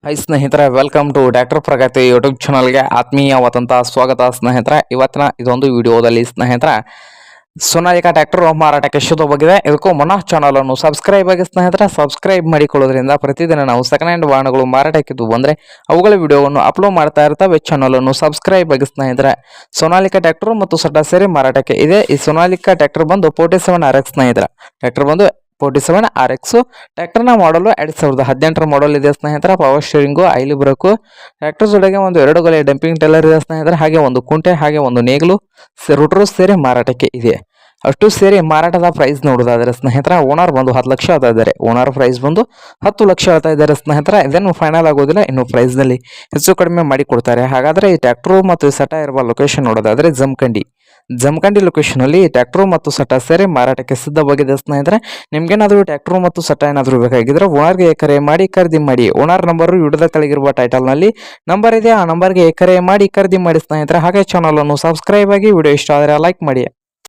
High ಸ್ನೇಹಿತರೆ, welcome to tractor Pragati YouTube ಚಾನಲ್ಗೆ ಆತ್ಮೀಯವಾದಂತಹ ಸ್ವಾಗತ ಸ್ನೇಹಿತರೆ. ಇವತ್ತಿನ ಇದೊಂದು ವಿಡಿಯೋದಲ್ಲಿ ಸ್ನೇಹಿತರೆ ಸೋನಾಲಿಕಾ ಟ್ರ್ಯಾಕ್ಟರ್ ಮಾರಾಟಕ್ಕೆ ಶುದ್ಧವಾಗಿದೆ. ಇದಕ್ಕೂ ಮುನ್ನ ಚಾನಲ್ ಅನ್ನು ಸಬ್ಸ್ಕ್ರೈಬ್ ಆಗಿ ಸ್ನೇಹಿತರೆ. ಸಬ್ಸ್ಕ್ರೈಬ್ ಮಾಡಿಕೊಳ್ಳೋದ್ರಿಂದ ಪ್ರತಿದಿನ ನಾವು ಸೆಕೆಂಡ್ ಹ್ಯಾಂಡ್ ವಾಹನಗಳು ಮಾರಾಟಕ್ಕಿದ್ದು ಬಂದರೆ ಅವುಗಳ ವಿಡಿಯೋವನ್ನು ಅಪ್ಲೋಡ್ ಮಾಡ್ತಾ ಇರ್ತವೆ. ಚಾನಲ್ ಅನ್ನು ಸಬ್ಸ್ಕ್ರೈಬ್ ಆಗಿ ಸ್ನೇಹಿತರೆ. ಸೋನಾಲಿಕಾ ಟ್ರ್ಯಾಕ್ಟರ್ ಮತ್ತು ಸಡ್ಡ ಸೇರಿ ಮಾರಾಟಕ್ಕೆ ಇದೆ. ಈ ಸೋನಾಲಿಕಾ ಟ್ರ್ಯಾಕ್ಟರ್ ಬಂದು 47 RX ಸ್ನೇಹಿತರೆ. ಟ್ರ್ಯಾಕ್ಟರ್ ಬಂದು 47 RX ಟ್ರ್ಯಾಕ್ಟರ್ನ ಮಾಡಲು 2018 ಮಾಡಲ್ ಇದೆ ಸ್ನೇಹಿತರೆ. ಪವರ್ ಸ್ಟೀರಿಂಗು, ಐಲಿ ಬ್ರೇಕು, ಟ್ರ್ಯಾಕ್ಟರ್ ಜೊತೆಗೆ ಒಂದು 2 ಗಾಲಿ ಡಂಪಿಂಗ್ ಟೆಲ್ಲರ್ ಇದೆ ಸ್ನೇಹಿತರೆ. ಹಾಗೆ ಒಂದು ಕುಂಟೆ, ಹಾಗೆ ಒಂದು ನೇಗಿಲು, ರೂಟರು ಸೇರಿ ಮಾರಾಟಕ್ಕೆ ಇದೆ. ಅಷ್ಟು ಸೇರಿ ಮಾರಾಟದ ಪ್ರೈಸ್ ನೋಡೋದಾದ್ರೆ ಸ್ನೇಹಿತರೆ, ಓನರ್ ಬಂದು 10 ಲಕ್ಷ ಹೇಳ್ತಾ ಇದ್ದಾರೆ. ಓನರ್ ಪ್ರೈಸ್ ಬಂದು 10 ಲಕ್ಷ ಹೇಳ್ತಾ ಇದ್ದಾರೆ ಸ್ನೇಹಿತರೆ. ಇದೇನು ಫೈನಲ್ ಆಗೋದಿಲ್ಲ, ಇನ್ನು ಪ್ರೈಸ್ನಲ್ಲಿ ಹೆಚ್ಚು ಕಡಿಮೆ ಮಾಡಿ ಕೊಡ್ತಾರೆ. ಹಾಗಾದ್ರೆ ಈ ಟ್ರ್ಯಾಕ್ಟರ್ ಮತ್ತು ಸಟ ಇರುವ ಲೊಕೇಶನ್ ನೋಡೋದಾದ್ರೆ ಜಮಖಂಡಿ ಲೊಕೇಶನ್ ಅಲ್ಲಿ ಟ್ರ್ಯಾಕ್ಟರ್ ಮತ್ತು ಸಟ ಸೇರಿ ಮಾರಾಟಕ್ಕೆ ಸಿದ್ಧವಾಗಿದೆ ಸ್ನೇಹಿತರೆ. ನಿಮ್ಗೇನಾದರೂ ಟ್ರ್ಯಾಕ್ಟರ್ ಮತ್ತು ಸಟ ಏನಾದರೂ ಬೇಕಾಗಿದ್ರೆ ಓನರ್ಗೆ ಕರೆ ಮಾಡಿ ಖರೀದಿ ಮಾಡಿ. ಓನರ್ ನಂಬರ್ ವಿಡಿಯೋದ ಕೆಳಗಿರುವ ಟೈಟಲ್ ನಲ್ಲಿ ನಂಬರ್ ಇದೆ, ಆ ನಂಬರ್ಗೆ ಕರೆ ಮಾಡಿ ಖರೀದಿ ಮಾಡಿ ಸ್ನೇಹಿತರೆ. ಹಾಗೆ ಚಾನಲ್ ಅನ್ನು ಸಬ್ಸ್ಕ್ರೈಬ್ ಆಗಿ, ವಿಡಿಯೋ ಇಷ್ಟ ಆದರೆ ಲೈಕ್ ಮಾಡಿ.